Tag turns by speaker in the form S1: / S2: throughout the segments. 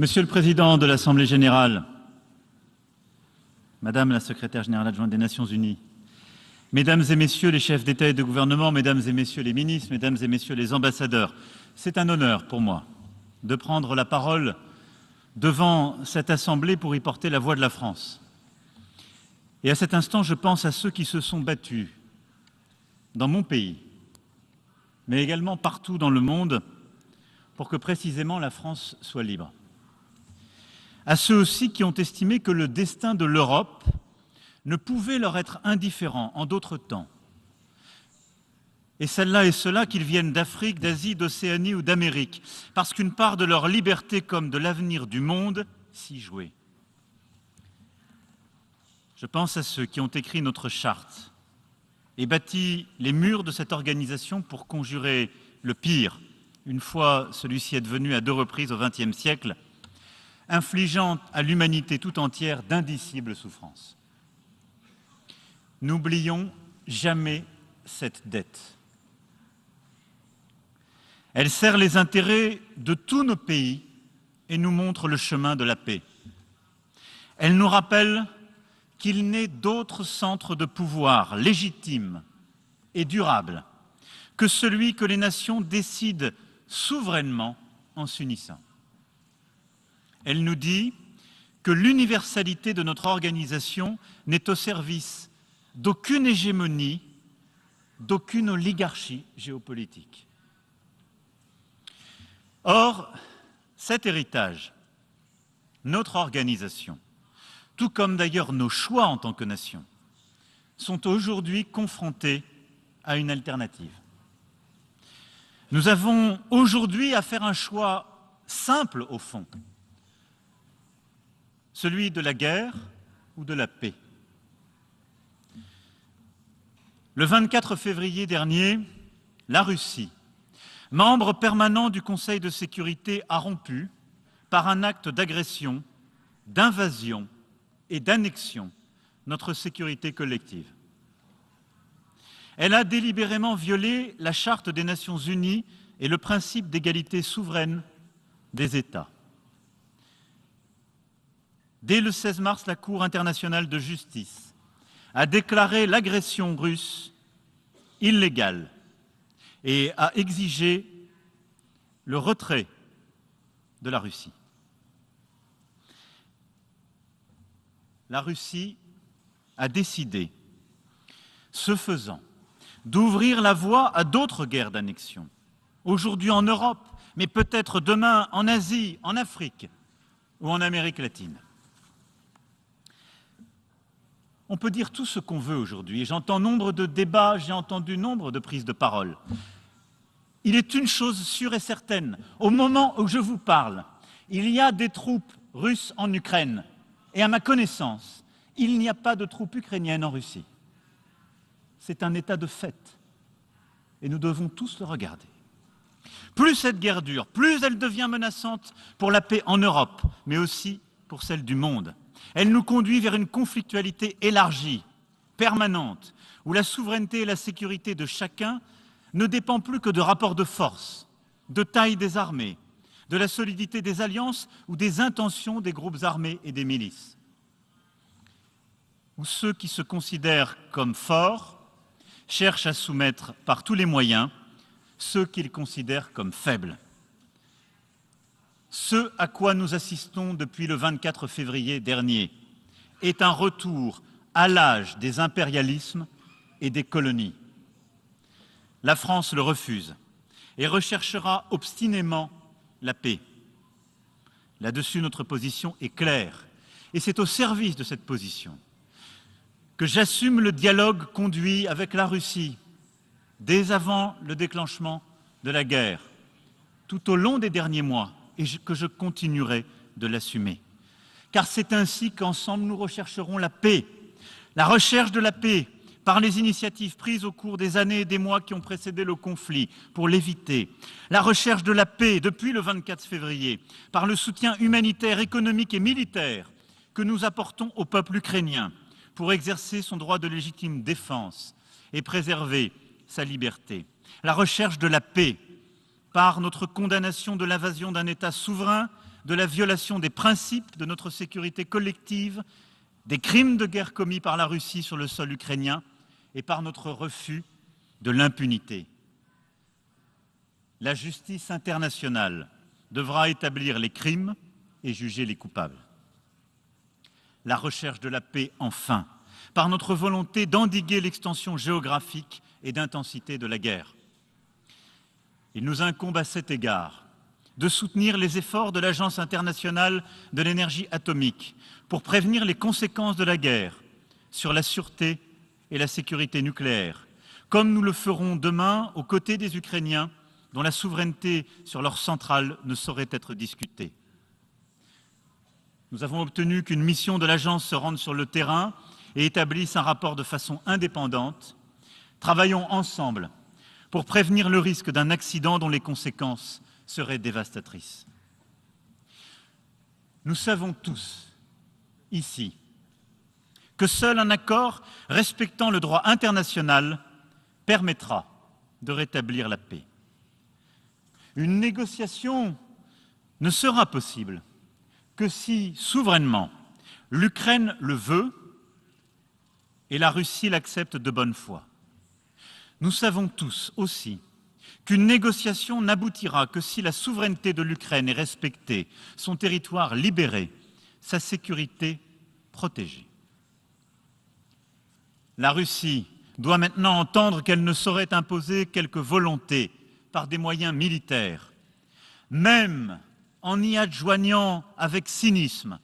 S1: Monsieur le Président de l'Assemblée générale, Madame la Secrétaire générale adjointe des Nations unies, Mesdames et Messieurs les chefs d'État et de gouvernement, Mesdames et Messieurs les ministres, Mesdames et Messieurs les ambassadeurs, c'est un honneur pour moi de prendre la parole devant cette Assemblée pour y porter la voix de la France. Et à cet instant, je pense à ceux qui se sont battus dans mon pays, mais également partout dans le monde, pour que précisément la France soit libre. À ceux aussi qui ont estimé que le destin de l'Europe ne pouvait leur être indifférent en d'autres temps. Et celles-là et ceux-là, qu'ils viennent d'Afrique, d'Asie, d'Océanie ou d'Amérique, parce qu'une part de leur liberté comme de l'avenir du monde s'y jouait. Je pense à ceux qui ont écrit notre charte et bâti les murs de cette organisation pour conjurer le pire, une fois celui-ci advenu à 2 reprises au XXe siècle, infligeant à l'humanité tout entière d'indicibles souffrances. N'oublions jamais cette dette. Elle sert les intérêts de tous nos pays et nous montre le chemin de la paix. Elle nous rappelle qu'il n'est d'autre centre de pouvoir légitime et durable que celui que les nations décident souverainement en s'unissant. Elle nous dit que l'universalité de notre organisation n'est au service d'aucune hégémonie, d'aucune oligarchie géopolitique. Or, cet héritage, notre organisation, tout comme d'ailleurs nos choix en tant que nation, sont aujourd'hui confrontés à une alternative. Nous avons aujourd'hui à faire un choix simple au fond, celui de la guerre ou de la paix. Le 24 février dernier, la Russie, membre permanent du Conseil de sécurité, a rompu, par un acte d'agression, d'invasion et d'annexion, notre sécurité collective. Elle a délibérément violé la Charte des Nations unies et le principe d'égalité souveraine des États. Dès le 16 mars, la Cour internationale de justice a déclaré l'agression russe illégale et a exigé le retrait de la Russie. La Russie a décidé, ce faisant, d'ouvrir la voie à d'autres guerres d'annexion, aujourd'hui en Europe, mais peut-être demain en Asie, en Afrique ou en Amérique latine. On peut dire tout ce qu'on veut aujourd'hui, et j'entends nombre de débats, j'ai entendu nombre de prises de parole. Il est une chose sûre et certaine, au moment où je vous parle, il y a des troupes russes en Ukraine, et à ma connaissance, il n'y a pas de troupes ukrainiennes en Russie. C'est un état de fait, et nous devons tous le regarder. Plus cette guerre dure, plus elle devient menaçante pour la paix en Europe, mais aussi pour celle du monde. Elle nous conduit vers une conflictualité élargie, permanente, où la souveraineté et la sécurité de chacun ne dépendent plus que de rapports de force, de taille des armées, de la solidité des alliances ou des intentions des groupes armés et des milices. Où ceux qui se considèrent comme forts cherchent à soumettre par tous les moyens ceux qu'ils considèrent comme faibles. Ce à quoi nous assistons depuis le 24 février dernier est un retour à l'âge des impérialismes et des colonies. La France le refuse et recherchera obstinément la paix. Là-dessus, notre position est claire et c'est au service de cette position que j'assume le dialogue conduit avec la Russie dès avant le déclenchement de la guerre, tout au long des derniers mois, et que je continuerai de l'assumer. Car c'est ainsi qu'ensemble nous rechercherons la paix. La recherche de la paix par les initiatives prises au cours des années et des mois qui ont précédé le conflit pour l'éviter. La recherche de la paix depuis le 24 février par le soutien humanitaire, économique et militaire que nous apportons au peuple ukrainien pour exercer son droit de légitime défense et préserver sa liberté. La recherche de la paix par notre condamnation de l'invasion d'un État souverain de la violation des principes de notre sécurité collective, des crimes de guerre commis par la Russie sur le sol ukrainien et par notre refus de l'impunité. La justice internationale devra établir les crimes et juger les coupables. La recherche de la paix, enfin, par notre volonté d'endiguer l'extension géographique et d'intensité de la guerre. Il nous incombe à cet égard de soutenir les efforts de l'Agence internationale de l'énergie atomique pour prévenir les conséquences de la guerre sur la sûreté et la sécurité nucléaire, comme nous le ferons demain aux côtés des Ukrainiens dont la souveraineté sur leurs centrales ne saurait être discutée. Nous avons obtenu qu'une mission de l'agence se rende sur le terrain et établisse un rapport de façon indépendante. Travaillons ensemble pour prévenir le risque d'un accident dont les conséquences seraient dévastatrices. Nous savons tous, ici, que seul un accord respectant le droit international permettra de rétablir la paix. Une négociation ne sera possible que si, souverainement, l'Ukraine le veut et la Russie l'accepte de bonne foi. Nous savons tous aussi qu'une négociation n'aboutira que si la souveraineté de l'Ukraine est respectée, son territoire libéré, sa sécurité protégée. La Russie doit maintenant entendre qu'elle ne saurait imposer quelque volonté par des moyens militaires, même en y adjoignant avec cynisme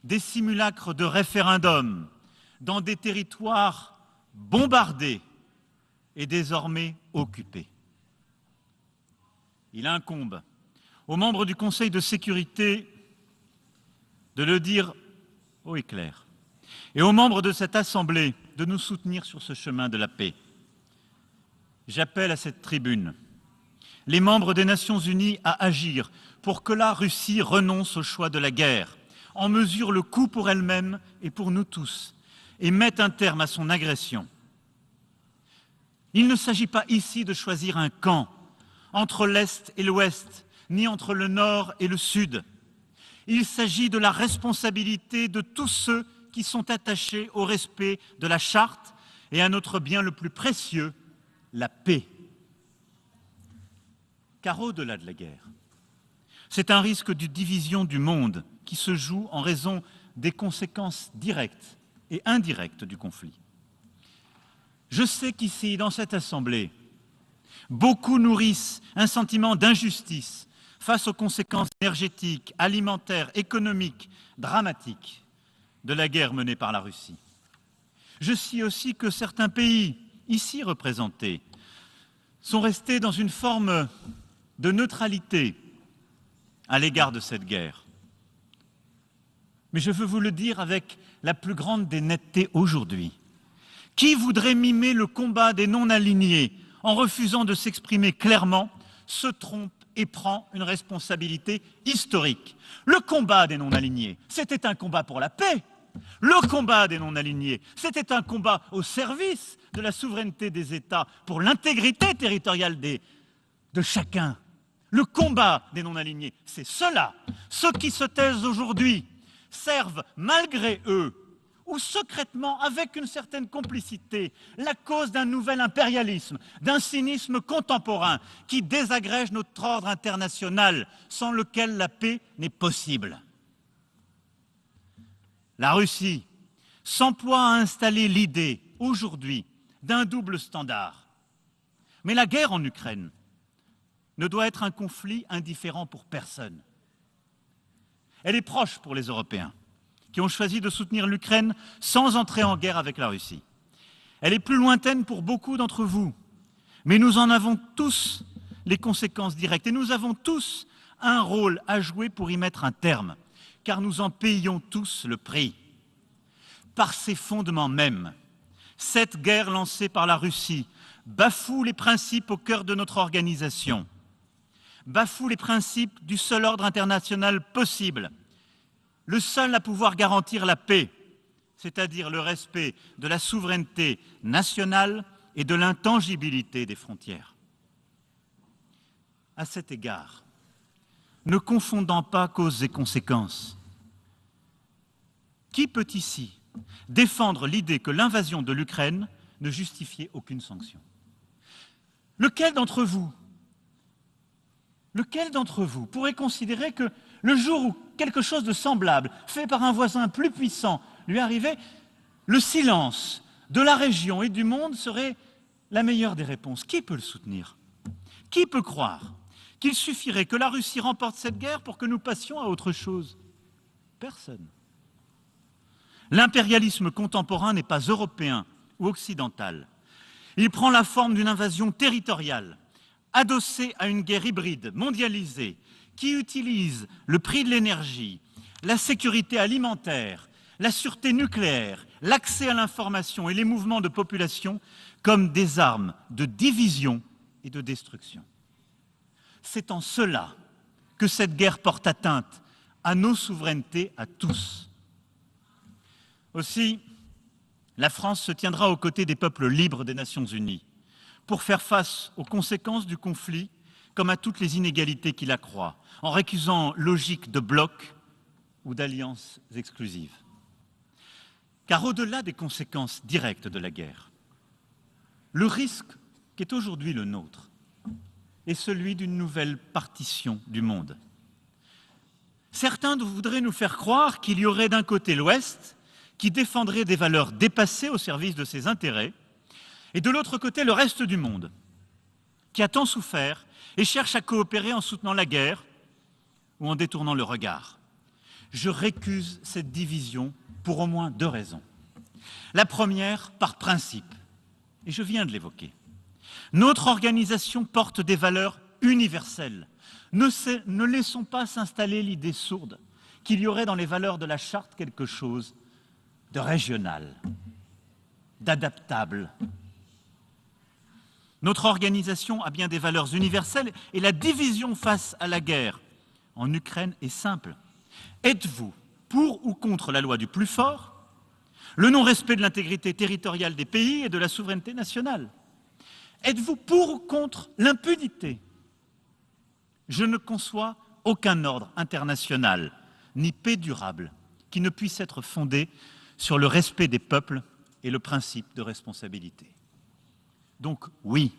S1: des simulacres de référendum dans des territoires bombardés et désormais occupés. Il incombe aux membres du Conseil de sécurité de le dire haut et clair, et aux membres de cette Assemblée de nous soutenir sur ce chemin de la paix. J'appelle à cette tribune les membres des Nations Unies à agir pour que la Russie renonce au choix de la guerre, en mesure le coût pour elle-même et pour nous tous, et mette un terme à son agression. Il ne s'agit pas ici de choisir un camp entre l'Est et l'Ouest, ni entre le Nord et le Sud. Il s'agit de la responsabilité de tous ceux qui sont attachés au respect de la Charte et à notre bien le plus précieux, la paix. Car au-delà de la guerre, c'est un risque de division du monde qui se joue en raison des conséquences directes et indirectes du conflit. Je sais qu'ici, dans cette Assemblée, beaucoup nourrissent un sentiment d'injustice face aux conséquences énergétiques, alimentaires, économiques, dramatiques de la guerre menée par la Russie. Je sais aussi que certains pays, ici représentés, sont restés dans une forme de neutralité à l'égard de cette guerre. Mais je veux vous le dire avec la plus grande des nettetés aujourd'hui. Qui voudrait mimer le combat des non-alignés en refusant de s'exprimer clairement se trompe et prend une responsabilité historique. Le combat des non-alignés, c'était un combat pour la paix. Le combat des non-alignés, c'était un combat au service de la souveraineté des États, pour l'intégrité territoriale de chacun. Le combat des non-alignés, c'est cela. Ceux qui se taisent aujourd'hui servent, malgré eux, ou secrètement, avec une certaine complicité, la cause d'un nouvel impérialisme, d'un cynisme contemporain qui désagrège notre ordre international, sans lequel la paix n'est possible. La Russie s'emploie à installer l'idée, aujourd'hui, d'un double standard. Mais la guerre en Ukraine ne doit être un conflit indifférent pour personne. Elle est proche pour les Européens, qui ont choisi de soutenir l'Ukraine sans entrer en guerre avec la Russie. Elle est plus lointaine pour beaucoup d'entre vous, mais nous en avons tous les conséquences directes et nous avons tous un rôle à jouer pour y mettre un terme, car nous en payons tous le prix. Par ses fondements mêmes, cette guerre lancée par la Russie bafoue les principes au cœur de notre organisation, bafoue les principes du seul ordre international possible, le seul à pouvoir garantir la paix, c'est-à-dire le respect de la souveraineté nationale et de l'intangibilité des frontières. À cet égard, ne confondant pas causes et conséquences. Qui peut ici défendre l'idée que l'invasion de l'Ukraine ne justifiait aucune sanction? Lequel d'entre vous pourrait considérer que le jour où quelque chose de semblable, fait par un voisin plus puissant, lui arrivait, le silence de la région et du monde serait la meilleure des réponses? Qui peut le soutenir? Qui peut croire qu'il suffirait que la Russie remporte cette guerre pour que nous passions à autre chose? Personne. L'impérialisme contemporain n'est pas européen ou occidental. Il prend la forme d'une invasion territoriale, adossée à une guerre hybride, mondialisée, qui utilise le prix de l'énergie, la sécurité alimentaire, la sûreté nucléaire, l'accès à l'information et les mouvements de population comme des armes de division et de destruction. C'est en cela que cette guerre porte atteinte à nos souverainetés à tous. Aussi, la France se tiendra aux côtés des peuples libres des Nations Unies pour faire face aux conséquences du conflit comme à toutes les inégalités qu'il accroît, en récusant logique de bloc ou d'alliances exclusives. Car au-delà des conséquences directes de la guerre, le risque qui est aujourd'hui le nôtre est celui d'une nouvelle partition du monde. Certains voudraient nous faire croire qu'il y aurait d'un côté l'Ouest qui défendrait des valeurs dépassées au service de ses intérêts, et de l'autre côté le reste du monde, qui a tant souffert et cherche à coopérer en soutenant la guerre ou en détournant le regard. Je récuse cette division pour au moins 2 raisons. La première, par principe, et je viens de l'évoquer. Notre organisation porte des valeurs universelles. Ne laissons pas s'installer l'idée sourde qu'il y aurait dans les valeurs de la Charte quelque chose de régional, d'adaptable. Notre organisation a bien des valeurs universelles et la division face à la guerre en Ukraine est simple. Êtes-vous pour ou contre la loi du plus fort, le non-respect de l'intégrité territoriale des pays et de la souveraineté nationale? Êtes-vous pour ou contre l'impunité? Je ne conçois aucun ordre international, ni paix durable, qui ne puisse être fondé sur le respect des peuples et le principe de responsabilité. Donc oui,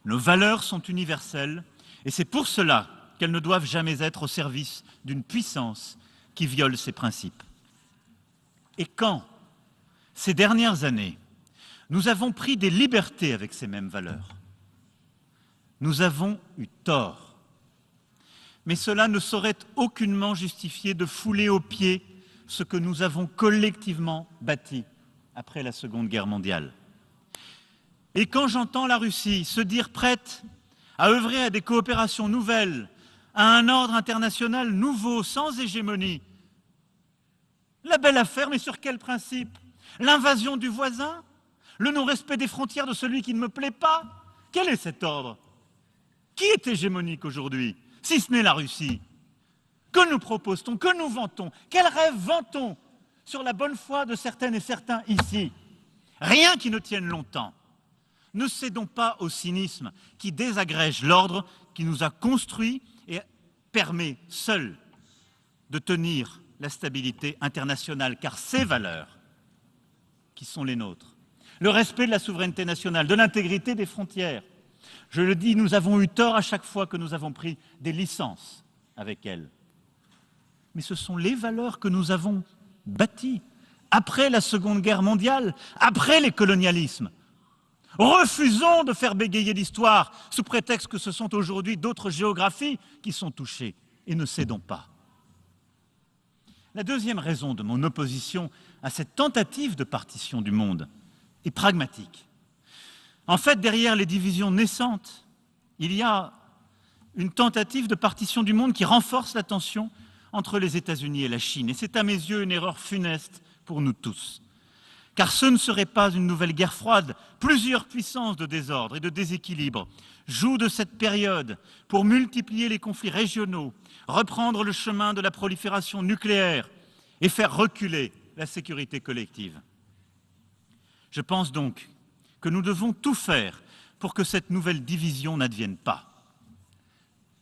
S1: nos valeurs sont universelles et c'est pour cela qu'elles ne doivent jamais être au service d'une puissance qui viole ces principes. Et quand, ces dernières années, nous avons pris des libertés avec ces mêmes valeurs, nous avons eu tort. Mais cela ne saurait aucunement justifier de fouler aux pieds ce que nous avons collectivement bâti après la Seconde Guerre mondiale. Et quand j'entends la Russie se dire prête à œuvrer à des coopérations nouvelles, à un ordre international nouveau, sans hégémonie, la belle affaire, mais sur quel principe? L'invasion du voisin? Le non-respect des frontières de celui qui ne me plaît pas? Quel est cet ordre? Qui est hégémonique aujourd'hui, si ce n'est la Russie? Que nous propose-t-on? Que nous vantons? Quel rêve vantons sur la bonne foi de certaines et certains ici? Rien qui ne tienne longtemps. Ne cédons pas au cynisme qui désagrège l'ordre qui nous a construits et permet seul de tenir la stabilité internationale, car ces valeurs qui sont les nôtres, le respect de la souveraineté nationale, de l'intégrité des frontières, je le dis, nous avons eu tort à chaque fois que nous avons pris des licences avec elles. Mais ce sont les valeurs que nous avons bâties après la Seconde Guerre mondiale, après les colonialismes. Refusons de faire bégayer l'histoire sous prétexte que ce sont aujourd'hui d'autres géographies qui sont touchées et ne cédons pas. La deuxième raison de mon opposition à cette tentative de partition du monde est pragmatique. En fait, derrière les divisions naissantes, il y a une tentative de partition du monde qui renforce la tension entre les États-Unis et la Chine. Et c'est à mes yeux une erreur funeste pour nous tous. Car ce ne serait pas une nouvelle guerre froide. Plusieurs puissances de désordre et de déséquilibre jouent de cette période pour multiplier les conflits régionaux, reprendre le chemin de la prolifération nucléaire et faire reculer la sécurité collective. Je pense donc que nous devons tout faire pour que cette nouvelle division n'advienne pas.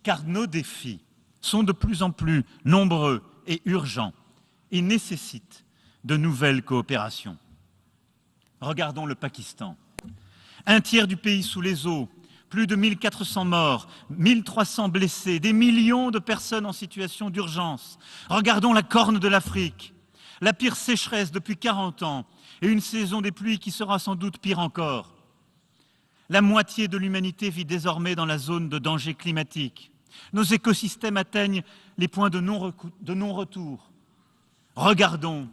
S1: Car nos défis sont de plus en plus nombreux et urgents et nécessitent de nouvelles coopérations. Regardons le Pakistan. Un tiers du pays sous les eaux, plus de 1400 morts, 1300 blessés, des millions de personnes en situation d'urgence. Regardons la Corne de l'Afrique, la pire sécheresse depuis 40 ans et une saison des pluies qui sera sans doute pire encore. La moitié de l'humanité vit désormais dans la zone de danger climatique. Nos écosystèmes atteignent les points de non-retour. Regardons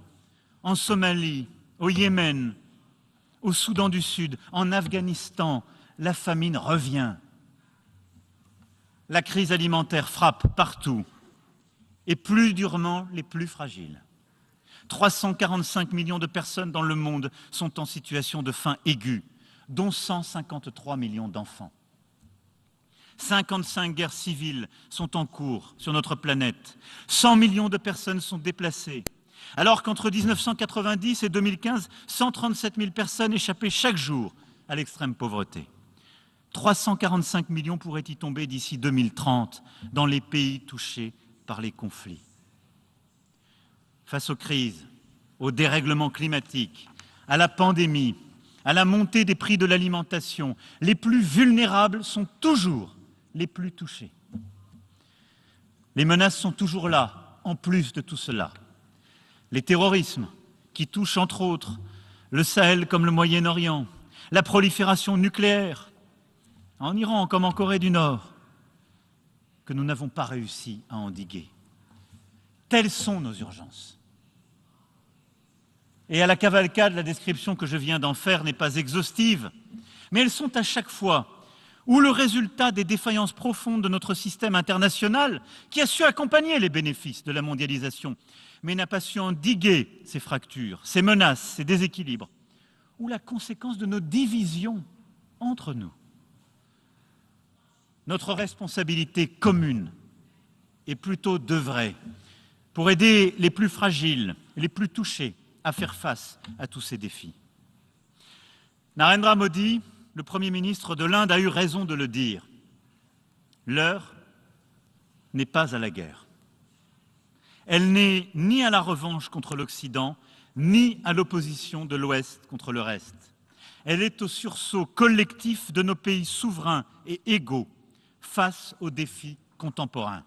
S1: en Somalie, au Yémen, au Soudan du Sud, en Afghanistan, la famine revient. La crise alimentaire frappe partout et plus durement les plus fragiles. 345 millions de personnes dans le monde sont en situation de faim aiguë, dont 153 millions d'enfants. 55 guerres civiles sont en cours sur notre planète. 100 millions de personnes sont déplacées. Alors qu'entre 1990 et 2015, 137 000 personnes échappaient chaque jour à l'extrême pauvreté. 345 millions pourraient y tomber d'ici 2030 dans les pays touchés par les conflits. Face aux crises, au dérèglement climatique, à la pandémie, à la montée des prix de l'alimentation, les plus vulnérables sont toujours les plus touchés. Les menaces sont toujours là, en plus de tout cela. Les terrorismes, qui touchent entre autres le Sahel comme le Moyen-Orient, la prolifération nucléaire, en Iran comme en Corée du Nord, que nous n'avons pas réussi à endiguer. Telles sont nos urgences. Et à la cavalcade, la description que je viens d'en faire n'est pas exhaustive, mais elles sont à chaque fois ou le résultat des défaillances profondes de notre système international qui a su accompagner les bénéfices de la mondialisation, mais n'a pas su endiguer ces fractures, ces menaces, ces déséquilibres, ou la conséquence de nos divisions entre nous. Notre responsabilité commune est plutôt d'œuvrer pour aider les plus fragiles, les plus touchés à faire face à tous ces défis. Narendra Modi, le Premier ministre de l'Inde, a eu raison de le dire. L'heure n'est pas à la guerre. Elle n'est ni à la revanche contre l'Occident, ni à l'opposition de l'Ouest contre le reste. Elle est au sursaut collectif de nos pays souverains et égaux face aux défis contemporains.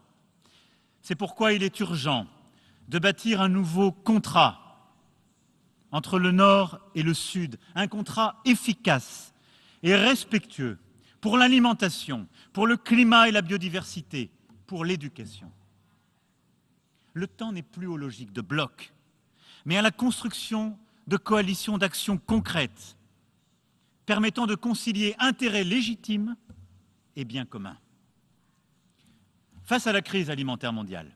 S1: C'est pourquoi il est urgent de bâtir un nouveau contrat entre le Nord et le Sud, un contrat efficace et respectueux pour l'alimentation, pour le climat et la biodiversité, pour l'éducation. Le temps n'est plus aux logiques de blocs, mais à la construction de coalitions d'actions concrètes permettant de concilier intérêts légitimes et biens communs. Face à la crise alimentaire mondiale,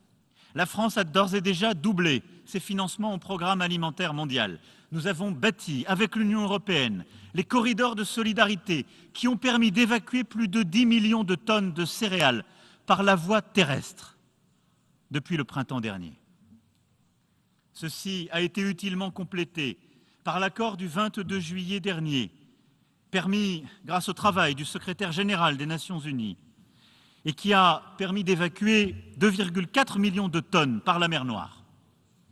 S1: la France a d'ores et déjà doublé ses financements au programme alimentaire mondial. Nous avons bâti, avec l'Union européenne, les corridors de solidarité qui ont permis d'évacuer plus de 10 millions de tonnes de céréales par la voie terrestre depuis le printemps dernier. Ceci a été utilement complété par l'accord du 22 juillet dernier, permis grâce au travail du secrétaire général des Nations Unies, et qui a permis d'évacuer 2,4 millions de tonnes par la mer Noire,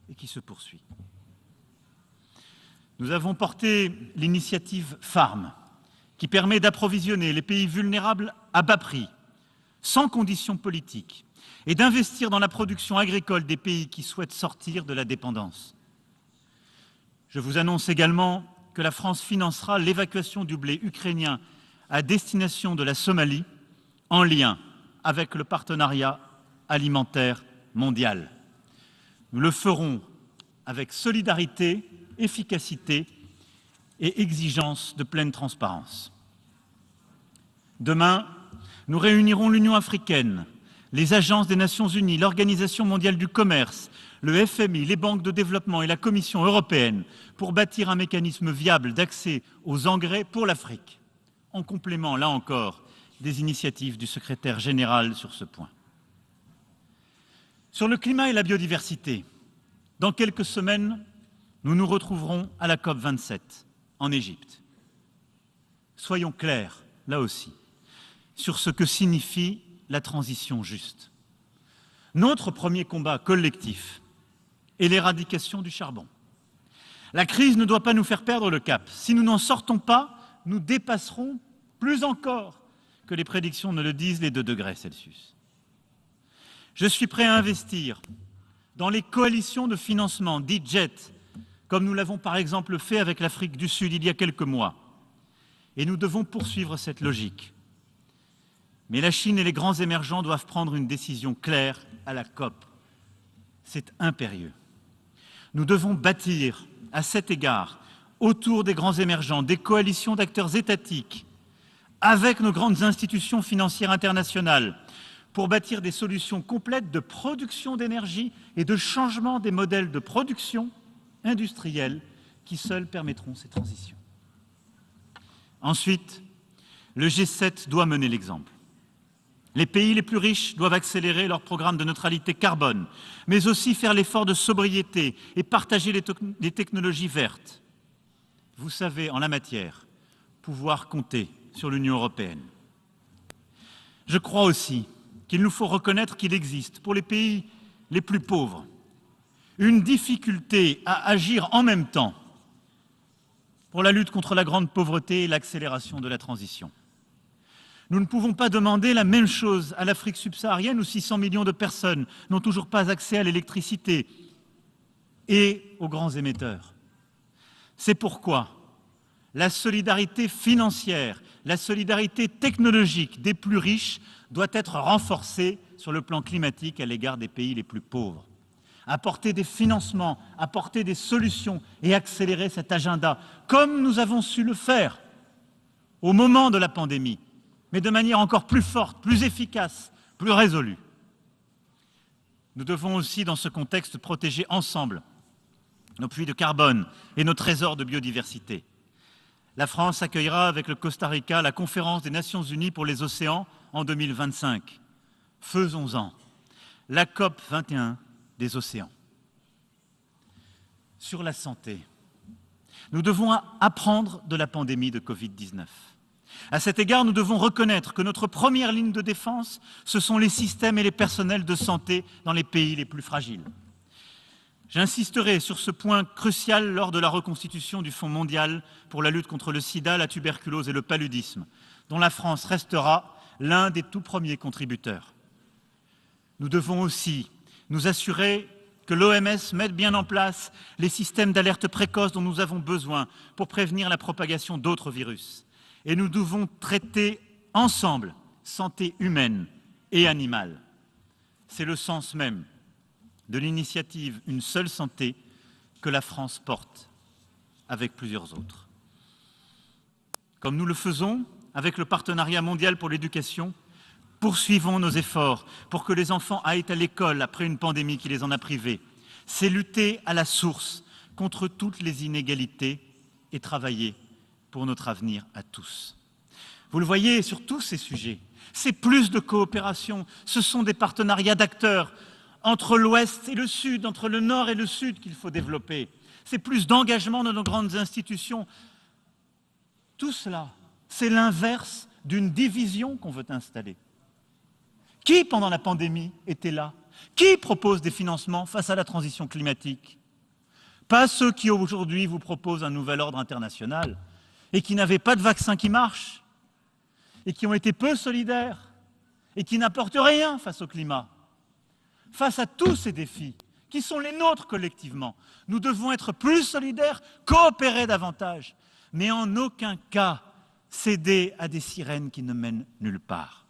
S1: et qui se poursuit. Nous avons porté l'initiative Farm, qui permet d'approvisionner les pays vulnérables à bas prix, sans conditions politiques, et d'investir dans la production agricole des pays qui souhaitent sortir de la dépendance. Je vous annonce également que la France financera l'évacuation du blé ukrainien à destination de la Somalie, en lien avec le partenariat alimentaire mondial. Nous le ferons avec solidarité, efficacité et exigence de pleine transparence. Demain, nous réunirons l'Union africaine, les agences des Nations Unies, l'Organisation mondiale du commerce, le FMI, les banques de développement et la Commission européenne pour bâtir un mécanisme viable d'accès aux engrais pour l'Afrique, en complément, là encore, des initiatives du secrétaire général sur ce point. Sur le climat et la biodiversité, dans quelques semaines, nous nous retrouverons à la COP27 en Égypte. Soyons clairs, là aussi, sur ce que signifie la transition juste. Notre premier combat collectif est l'éradication du charbon. La crise ne doit pas nous faire perdre le cap. Si nous n'en sortons pas, nous dépasserons plus encore que les prédictions ne le disent les 2 degrés Celsius. Je suis prêt à investir dans les coalitions de financement dites JET, comme nous l'avons par exemple fait avec l'Afrique du Sud il y a quelques mois. Et nous devons poursuivre cette logique. Mais la Chine et les grands émergents doivent prendre une décision claire à la COP. C'est impérieux. Nous devons bâtir, à cet égard, autour des grands émergents, des coalitions d'acteurs étatiques, avec nos grandes institutions financières internationales, pour bâtir des solutions complètes de production d'énergie et de changement des modèles de production industrielle qui seuls permettront ces transitions. Ensuite, le G7 doit mener l'exemple. Les pays les plus riches doivent accélérer leur programme de neutralité carbone, mais aussi faire l'effort de sobriété et partager les technologies vertes. Vous savez, en la matière, pouvoir compter sur l'Union européenne. Je crois aussi qu'il nous faut reconnaître qu'il existe, pour les pays les plus pauvres, une difficulté à agir en même temps pour la lutte contre la grande pauvreté et l'accélération de la transition. Nous ne pouvons pas demander la même chose à l'Afrique subsaharienne où 600 millions de personnes n'ont toujours pas accès à l'électricité et aux grands émetteurs. C'est pourquoi la solidarité financière, la solidarité technologique des plus riches doit être renforcée sur le plan climatique à l'égard des pays les plus pauvres. Apporter des financements, apporter des solutions et accélérer cet agenda, comme nous avons su le faire au moment de la pandémie, mais de manière encore plus forte, plus efficace, plus résolue. Nous devons aussi, dans ce contexte, protéger ensemble nos puits de carbone et nos trésors de biodiversité. La France accueillera avec le Costa Rica la conférence des Nations Unies pour les océans en 2025. Faisons-en la COP 21 des océans. Sur la santé, nous devons apprendre de la pandémie de Covid-19. À cet égard, nous devons reconnaître que notre première ligne de défense, ce sont les systèmes et les personnels de santé dans les pays les plus fragiles. J'insisterai sur ce point crucial lors de la reconstitution du Fonds mondial pour la lutte contre le sida, la tuberculose et le paludisme, dont la France restera l'un des tout premiers contributeurs. Nous devons aussi nous assurer que l'OMS mette bien en place les systèmes d'alerte précoce dont nous avons besoin pour prévenir la propagation d'autres virus. Et nous devons traiter ensemble santé humaine et animale. C'est le sens même de l'initiative Une seule santé que la France porte avec plusieurs autres. Comme nous le faisons avec le Partenariat mondial pour l'éducation, poursuivons nos efforts pour que les enfants aillent à l'école après une pandémie qui les en a privés. C'est lutter à la source contre toutes les inégalités et travailler pour notre avenir à tous. Vous le voyez sur tous ces sujets, c'est plus de coopération, ce sont des partenariats d'acteurs entre l'Ouest et le Sud, entre le Nord et le Sud qu'il faut développer. C'est plus d'engagement de nos grandes institutions. Tout cela, c'est l'inverse d'une division qu'on veut installer. Qui, pendant la pandémie, était là? Qui propose des financements face à la transition climatique? Pas ceux qui, aujourd'hui, vous proposent un nouvel ordre international et qui n'avaient pas de vaccin qui marche et qui ont été peu solidaires et qui n'apportent rien face au climat. Face à tous ces défis, qui sont les nôtres collectivement, nous devons être plus solidaires, coopérer davantage, mais en aucun cas céder à des sirènes qui ne mènent nulle part.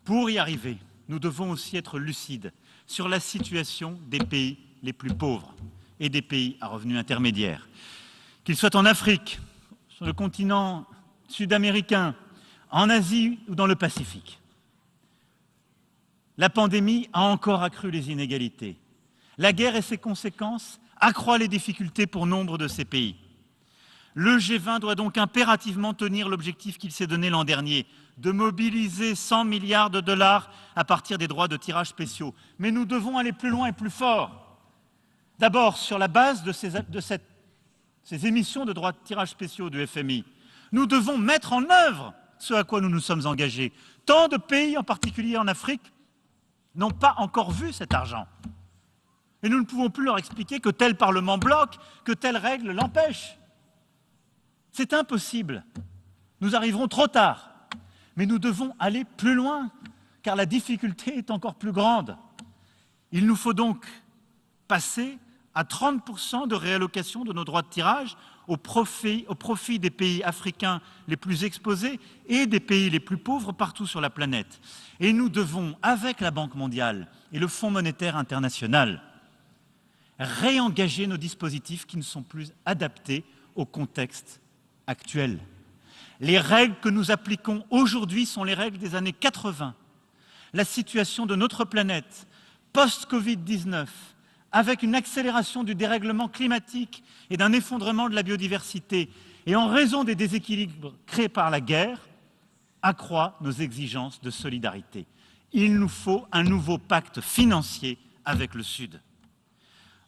S1: Pour y arriver, nous devons aussi être lucides sur la situation des pays les plus pauvres et des pays à revenus intermédiaires. Qu'ils soient en Afrique, sur le continent sud-américain, en Asie ou dans le Pacifique. La pandémie a encore accru les inégalités. La guerre et ses conséquences accroissent les difficultés pour nombre de ces pays. Le G20 doit donc impérativement tenir l'objectif qu'il s'est donné l'an dernier, de mobiliser 100 milliards de dollars à partir des droits de tirage spéciaux. Mais nous devons aller plus loin et plus fort. D'abord, sur la base de ces émissions de droits de tirage spéciaux du FMI, nous devons mettre en œuvre ce à quoi nous nous sommes engagés. Tant de pays, en particulier en Afrique, n'ont pas encore vu cet argent. Et nous ne pouvons plus leur expliquer que tel Parlement bloque, que telle règle l'empêche. C'est impossible. Nous arriverons trop tard. Mais nous devons aller plus loin, car la difficulté est encore plus grande. Il nous faut donc passer à 30% de réallocation de nos droits de tirage au profit des pays africains les plus exposés et des pays les plus pauvres partout sur la planète. Et nous devons, avec la Banque mondiale et le Fonds monétaire international, réengager nos dispositifs qui ne sont plus adaptés au contexte actuel. Les règles que nous appliquons aujourd'hui sont les règles des années 80. La situation de notre planète, post-Covid-19, avec une accélération du dérèglement climatique et d'un effondrement de la biodiversité, et en raison des déséquilibres créés par la guerre, accroît nos exigences de solidarité. Il nous faut un nouveau pacte financier avec le Sud.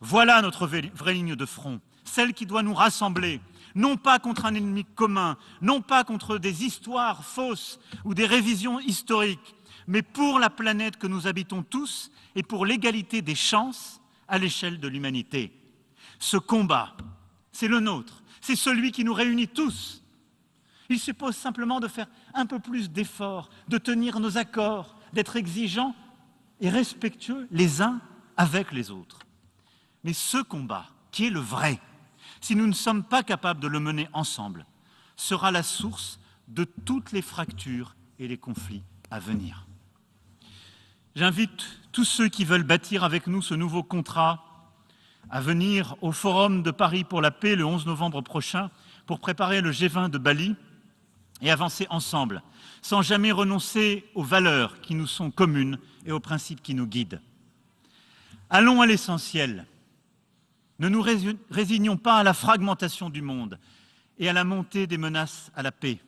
S1: Voilà notre vraie ligne de front, celle qui doit nous rassembler, non pas contre un ennemi commun, non pas contre des histoires fausses ou des révisions historiques, mais pour la planète que nous habitons tous et pour l'égalité des chances à l'échelle de l'humanité. Ce combat, c'est le nôtre, c'est celui qui nous réunit tous. Il suppose simplement de faire un peu plus d'efforts, de tenir nos accords, d'être exigeants et respectueux les uns avec les autres. Mais ce combat, qui est le vrai, si nous ne sommes pas capables de le mener ensemble, sera la source de toutes les fractures et les conflits à venir. J'invite tous ceux qui veulent bâtir avec nous ce nouveau contrat à venir au Forum de Paris pour la paix le 11 novembre prochain pour préparer le G20 de Bali et avancer ensemble, sans jamais renoncer aux valeurs qui nous sont communes et aux principes qui nous guident. Allons à l'essentiel. Ne nous résignons pas à la fragmentation du monde et à la montée des menaces à la paix.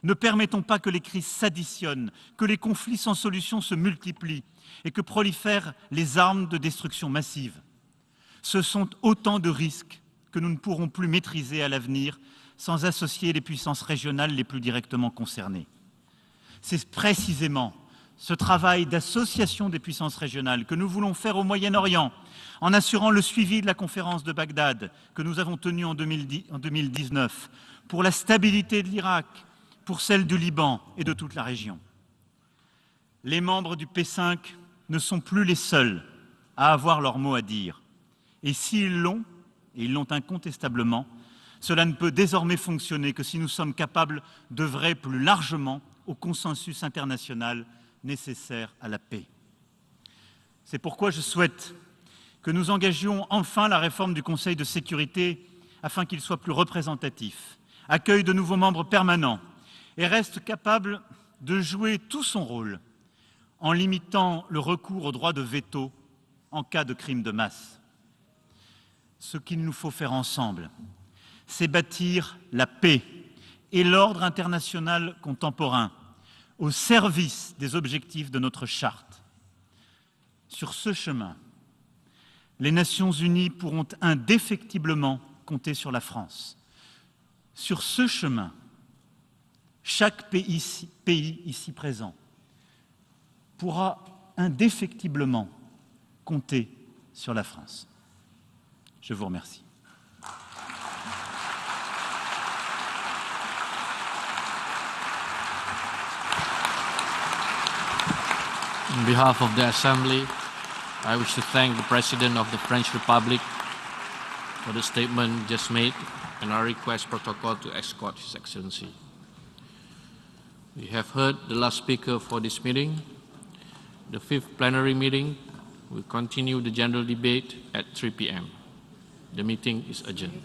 S1: Ne permettons pas que les crises s'additionnent, que les conflits sans solution se multiplient et que prolifèrent les armes de destruction massive. Ce sont autant de risques que nous ne pourrons plus maîtriser à l'avenir sans associer les puissances régionales les plus directement concernées. C'est précisément ce travail d'association des puissances régionales que nous voulons faire au Moyen-Orient, en assurant le suivi de la conférence de Bagdad que nous avons tenue en 2019, pour la stabilité de l'Irak, pour celle du Liban et de toute la région. Les membres du P5 ne sont plus les seuls à avoir leur mot à dire. Et s'ils l'ont, et ils l'ont incontestablement, cela ne peut désormais fonctionner que si nous sommes capables d'œuvrer plus largement au consensus international nécessaire à la paix. C'est pourquoi je souhaite que nous engagions enfin la réforme du Conseil de sécurité afin qu'il soit plus représentatif, accueille de nouveaux membres permanents et reste capable de jouer tout son rôle en limitant le recours au droit de veto en cas de crime de masse. Ce qu'il nous faut faire ensemble, c'est bâtir la paix et l'ordre international contemporain au service des objectifs de notre charte. Sur ce chemin, les Nations unies pourront indéfectiblement compter sur la France. Sur ce chemin, chaque pays ici présent pourra indéfectiblement compter sur la France. Je vous remercie.
S2: On behalf of the Assembly, I wish to thank the President of the French Republic for the statement just made, and I request protocol to escort His Excellency. We have heard the last speaker for this meeting. The fifth plenary meeting will continue the general debate at 3 p.m. The meeting is adjourned.